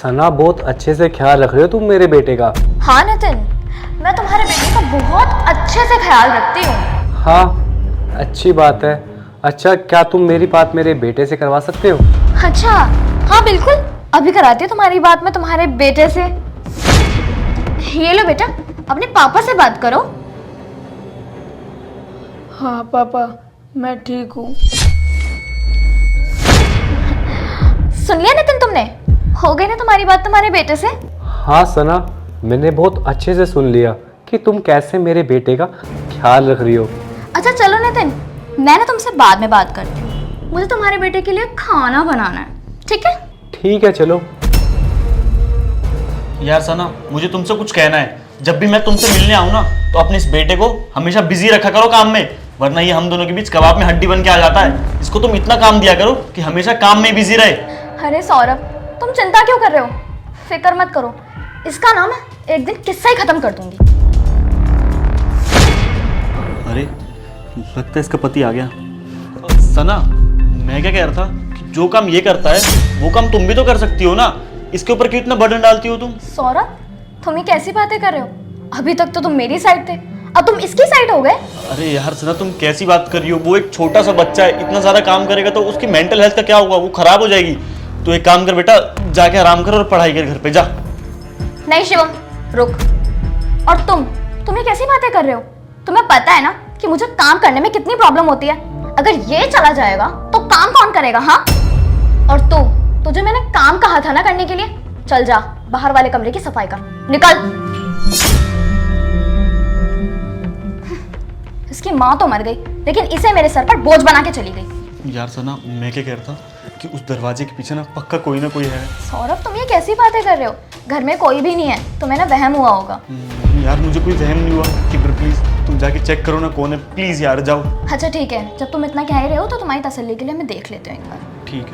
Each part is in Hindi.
सना, बहुत अच्छे से ख्याल रख रहे हो तुम मेरे बेटे का। हाँ नितिन, मैं तुम्हारे बेटे का बहुत अच्छे से ख्याल रखती हूँ। हाँ, अच्छी बात है। अच्छा, क्या तुम मेरी बात मेरे बेटे से करवा सकते हो? अच्छा, हाँ बिल्कुल, अभी कराती हूँ तुम्हारी बात मैं तुम्हारे बेटे से। ये लो बेटा, अपने पापा से बात करो। हाँ पापा, मैं ठीक हूँ। सुन लिया नितिन तुमने? हो गई ना तुम्हारी बात तुम्हारे बेटे से? हाँ सना, मैंने बहुत अच्छे से सुन लिया कि तुम कैसे मेरे बेटे का ख्याल रख रही हो। अच्छा चलो नितिन, मैं ना तुमसे बाद में बात करती हूँ। मुझे तुम्हारे बेटे के लिए खाना बनाना है, ठीक है? ठीक है, चलो। यार सना, मुझे तुमसे कुछ कहना है। जब भी मैं तुमसे मिलने आऊँ ना, तो अपने इस बेटे को हमेशा बिजी रखा करो काम में, वरना ये हम दोनों के बीच कबाब में हड्डी बन के आ जाता है। इसको तुम इतना काम दिया करो कि हमेशा काम में बिजी रहे। अरे सौरभ, तुम चिंता क्यों कर रहे हो? फिक्र मत करो, इसका नाम है एक दिन किस्सा ही खत्म कर दूंगी। अरे लगता है इसका पति आ गया। सना, मैं क्या कह रहा था कि जो काम ये करता है वो काम तुम भी तो कर सकती हो ना। इसके ऊपर क्यों इतना बर्डन डालती हो तुम? सौरभ, तुम ये कैसी बातें कर रहे हो? अभी तक तो तुम मेरी साइड थे, अब तुम इसकी साइड हो गए। अरे यार सना, तुम कैसी बात कर रही हो? वो एक छोटा सा बच्चा है, इतना सारा काम करेगा तो उसकी मेंटल हेल्थ का क्या होगा? वो खराब हो जाएगी। तो एक काम कर बेटा, जाके आराम कर और पढ़ाई कर घर पे जा। नहीं शिवम, रुक। और तुम ये कैसी बातें कर रहे हो? तुम्हें पता है ना कि मुझे काम करने में कितनी प्रॉब्लम होती है। अगर ये चला जाएगा तो काम कौन करेगा? हाँ, और तुझे मैंने काम कहा था ना करने के लिए। चल जा, बाहर वाले कमरे की सफाई कर, निकल। इसकी माँ तो मर गई, लेकिन इसे मेरे सर पर बोझ बना के चली गई। यार सना, मैं क्या कह रहा था कि उस दरवाजे के पीछे ना पक्का कोई ना कोई है। सौरभ, तुम ये कैसी बातें कर रहे हो? घर में कोई भी नहीं है, तुम्हें ना वहम हुआ होगा। यार मुझे कोई वहम नहीं हुआ। कि प्लीज तुम जाके चेक करो ना कौन है, प्लीज यार जाओ। अच्छा ठीक है, जब तुम इतना कह रहे हो तो तुम्हारी तसल्ली के लिए मैं देख लेती हूँ एक बार। ठीक है।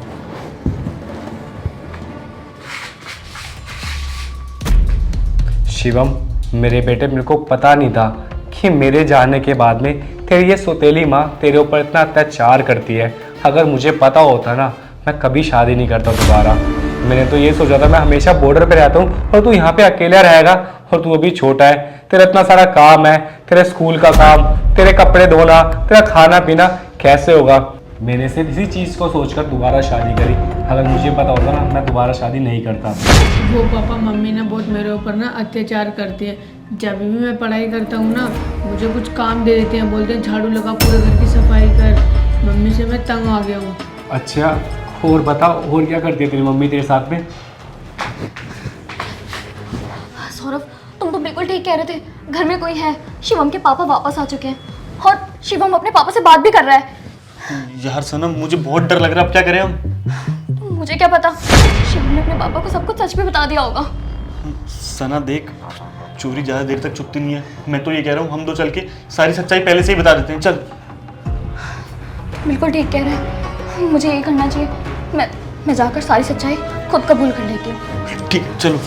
शिवम, मेरे बेटे, मेरे को पता नहीं था कि मेरे जाने के बाद में तेरी ये सौतेली माँ तेरे ऊपर इतना अत्याचार करती है। अगर मुझे पता होता ना, मैं कभी शादी नहीं करता दोबारा। मैंने तो ये सोचा था मैं हमेशा बॉर्डर पे रहता हूँ और तू यहाँ पे अकेला रहेगा, और तू अभी छोटा है, तेरा इतना सारा काम है, तेरे स्कूल का काम, तेरे कपड़े धोना, तेरा खाना पीना, कैसे होगा? मैंने सिर्फ इसी चीज़ को सोचकर दोबारा शादी करी। अगर मुझे पता होता ना, मैं दोबारा शादी नहीं करता। वो पापा, मम्मी ना बहुत मेरे ऊपर ना अत्याचार करती है। जब भी मैं पढ़ाई करता हूँ ना, मुझे कुछ काम दे देते हैं, बोलते हैं झाड़ू लगा, पूरे घर की सफाई कर। मम्मी से मैं तंग आ गया हूँ। अच्छा, और बताओ, और क्या करती है तेरी मम्मी तेरे साथ में? सौरभ, तुम तो बिल्कुल ठीक कह रहे थे, घर में कोई है। शिवम के पापा वापस आ चुके हैं और शिवम अपने पापा से बात भी कर रहा है। यार सनम, मुझे बहुत डर लग रहा है। अब क्या करें हम? मुझे क्या पता, शिवम ने अपने पापा को सब कुछ सच भी बता दिया होगा। सना देख, चोरी ज़्यादा देर तक छुपती नहीं है। मैं तो ये कह रहा हूँ हम दो चल के सारी सच्चाई पहले से ही बता देते हैं। चल। बिल्कुल ठीक कह रहे हैं, मुझे यही करना चाहिए। मैं जाकर सारी सच्चाई खुद कबूल कर लेती हूँ। ठीक है, चलो।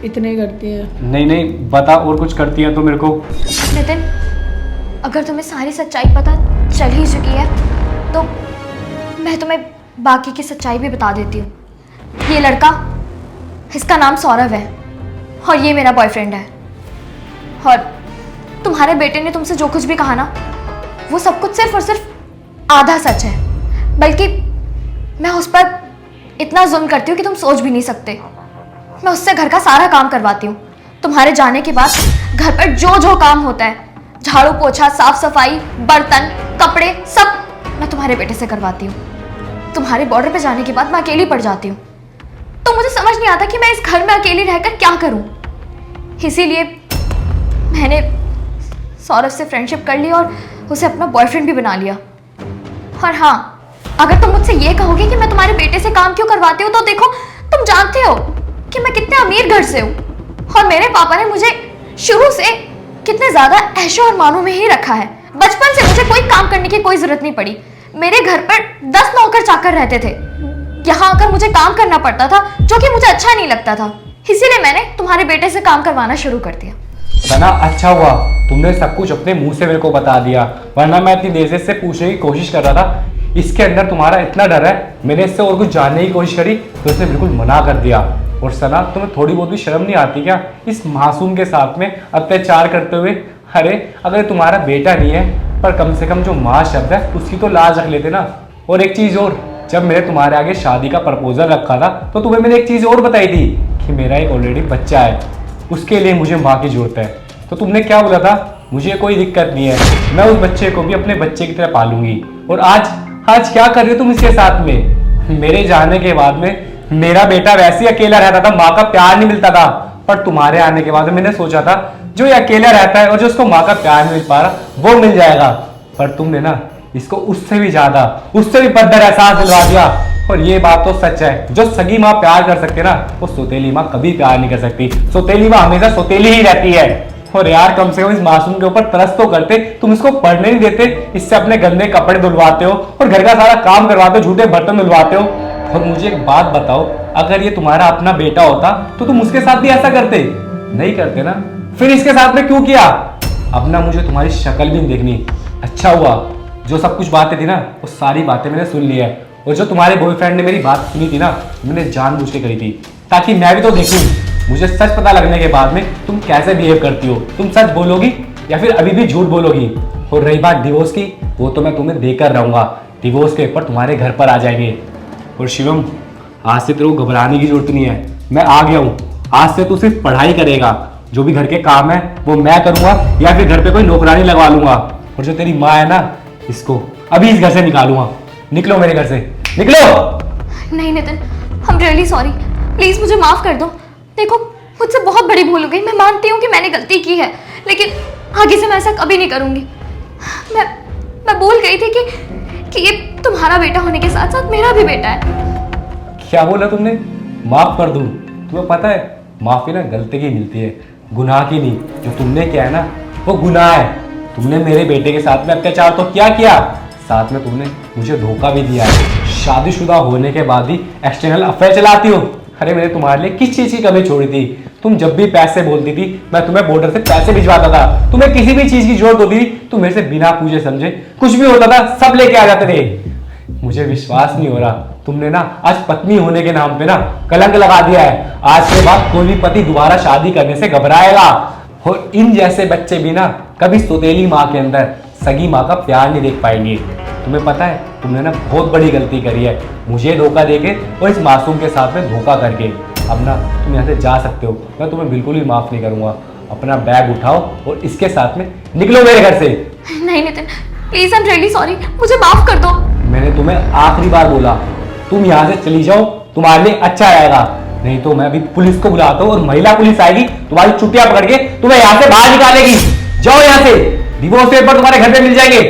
इतने करती है? नहीं नहीं, बता, और कुछ करती है तो मेरे को। नितिन, अगर तुम्हें सारी सच्चाई पता चल ही चुकी है तो मैं तुम्हें बाकी की सच्चाई भी बता देती हूँ। ये लड़का, इसका नाम सौरभ है और ये मेरा बॉयफ्रेंड है। और तुम्हारे बेटे ने तुमसे जो कुछ भी कहा ना, वो सब कुछ सिर्फ और सिर्फ आधा सच है। बल्कि मैं उस पर इतना जुल्म करती हूँ कि तुम सोच भी नहीं सकते। मैं उससे घर का सारा काम करवाती हूँ। तुम्हारे जाने के बाद घर पर जो जो काम होता है, झाड़ू पोछा, साफ सफाई, बर्तन, कपड़े, सब मैं तुम्हारे बेटे से करवाती हूँ। तुम्हारे बॉर्डर पे जाने के बाद मैं अकेली पड़ जाती हूँ, तो मुझे समझ नहीं आता कि मैं इस घर में अकेली रहकर क्या करूँ। इसीलिए मैंने सौरभ से फ्रेंडशिप कर ली और उसे अपना बॉयफ्रेंड भी बना लिया। और हाँ, अगर तुम मुझसे ये कहोगे कि मैं तुम्हारे बेटे से काम क्यों करवाती हूँ, तो देखो, तुम जानते हो कि मैं कितने अमीर घर से हूँ और मेरे पापा ने मुझे शुरू से कितने ज्यादा ऐशो और मानो में ही रखा है। बचपन से मुझे कोई काम करने की कोई जरूरत नहीं पड़ी। मेरे घर पर 10 नौकर चाकर रहते थे। यहाँ आकर मुझे काम करना पड़ता था, जो कि मुझे अच्छा नहीं लगता था। इसीलिए मैंने तुम्हारे बेटे से काम करवाना शुरू कर दिया। सना, अच्छा हुआ तुमने सब कुछ अपने मुंह से मेरे को बता दिया, वरना मैं इतनी देर से इससे पूछने की कोशिश कर रहा था इसके अंदर तुम्हारा इतना डर है। मैंने इससे और कुछ जानने की कोशिश करी तो इसने बिल्कुल मना कर दिया। और सना, तुम्हें थोड़ी बहुत भी शर्म नहीं आती क्या इस मासूम के साथ में अत्याचार करते हुए? अरे अगर तुम्हारा बेटा नहीं है पर कम से कम जो माँ शब्द है उसकी तो लाज रख लेते ना। और एक चीज और, जब मैंने तुम्हारे आगे शादी का प्रपोजल रखा था तो तुम्हें मैंने एक चीज और बताई थी कि मेरा एक ऑलरेडी बच्चा है, उसके लिए मुझे माँ की जरूरत है। तो तुमने क्या बोला था? मुझे कोई दिक्कत नहीं है, मैं उस बच्चे को भी अपने बच्चे की तरह पालूंगी। और आज क्या कर रहे हो तुम इसके साथ में? मेरे जाने के बाद में मेरा बेटा वैसे ही अकेला रहता था, माँ का प्यार नहीं मिलता था। पर तुम्हारे आने के बाद मैंने सोचा था जो ये अकेला रहता है और जो उसको माँ का प्यार नहीं मिल पा रहा वो मिल जाएगा। पर तुमने ना इसको उससे भी ज्यादा, उससे भी बदतर एहसास दिलवा दिया। और ये बात तो सच है, जो सगी माँ प्यार कर सकते ना वो सौतेली माँ कभी प्यार नहीं कर सकती। सौतेली माँ हमेशा सौतेली ही रहती है। और यार कम से कम इस मासूम के ऊपर तरस तो करते, तुम इसको पढ़ने नहीं देते, इससे अपने गंदे कपड़े धुलवाते हो और घर का सारा काम करवाते हो, झूठे बर्तन धुलवाते हो। और मुझे एक बात बताओ, अगर ये तुम्हारा अपना बेटा होता तो तुम उसके साथ भी ऐसा करते? नहीं करते ना, फिर इसके साथ में क्यों किया? अब ना मुझे तुम्हारी शक्ल भी नहीं देखनी। अच्छा हुआ जो सब कुछ बातें थी ना वो सारी बातें मैंने सुन ली है। और जो तुम्हारे बॉयफ्रेंड ने मेरी बात सुनी थी ना, मैंने जानबूझ के करी थी ताकि मैं भी तो देखूं। मुझे सच पता लगने के बाद में तुम कैसे बिहेव करती हो। तुम सच बोलोगी या फिर अभी भी झूठ बोलोगी? और रही बात डिवोर्स की, वो तो मैं तुम्हें देकर रहूंगा। डिवोर्स के पेपर तुम्हारे घर पर आ जाएंगे। और शिवम, आज से तेरे को घबराने की जरूरत नहीं है, मैं आ गया हूँ। आज से तू सिर्फ पढ़ाई करेगा, जो भी घर के काम है वो मैं करूंगा या फिर घर पे कोई नौकरानी लगवा लूंगा। और जो तेरी माँ है ना, इसको अभी इस घर से निकालूंगा। निकलो मेरे घर से, निकलो। नहीं Nitin, I am really sorry, please मुझे माफ कर दो। देखो मुझसे बहुत बड़ी भूल हो गई, मैं मानती हूँ कि मैंने गलती की है, लेकिन आगे से मैं ऐसा कभी नहीं करूंगी। मैं भूल गई थी कि ये तुम्हारा बेटा होने के साथ साथ मेरा भी बेटा है। क्या बोला तुमने? माफ कर दूं? तुम्हें पता है माफी ना गलती की मिलती है, गुनाह की नहीं। जो तुमने किया है ना वो गुनाह है। तुमने मेरे बेटे के साथ में अत्याचार तो क्या किया, साथ में तुमने मुझे धोखा भी दिया है। शादीशुदा होने के बाद ही एक्सटर्नल अफेयर चलाती हो। अरे मैंने तुम्हारे लिए किस चीज की कमी छोड़ी थी? तुम जब भी पैसे बोलती थी मैं तुम्हें बॉर्डर से पैसे भिजवाता था। तुम्हें किसी भी चीज की जरूरत होती थी तुम मेरे से बिना पूछे समझे कुछ भी होता था सब लेके आ जाते थे। मुझे विश्वास नहीं हो रहा, तुमने ना आज पत्नी होने के नाम पे ना कलंक लगा दिया है। आज के बाद कोई भी पति दोबारा शादी करने से घबराएगा। और इन जैसे बच्चे भी ना कभी सौतेली माँ के अंदर सगी माँ का प्यार नहीं देख पाएंगे। तुम्हें पता है तुमने ना बहुत बड़ी गलती करी है, मुझे धोखा देके और इस मासूम के साथ में धोखा करके। अब ना तुम यहाँ से जा सकते हो, मैं तुम्हें बिल्कुल भी माफ नहीं करूंगा। अपना बैग उठाओ और इसके साथ में निकलो मेरे घर से। नहीं Nitin, please I am really sorry, मुझे माफ कर दो। मैंने तुम्हें आखिरी बार बोला, तुम यहाँ से चली जाओ, तुम्हारे लिए अच्छा रहेगा। नहीं तो मैं अभी पुलिस को बुलाता हूँ और महिला पुलिस आएगी, तुम्हारी चुटिया पकड़ के तुम्हें यहाँ से बाहर निकालेगी। जाओ यहाँ से, डिवोर्स पेपर तुम्हारे घर पे मिल जाएंगे।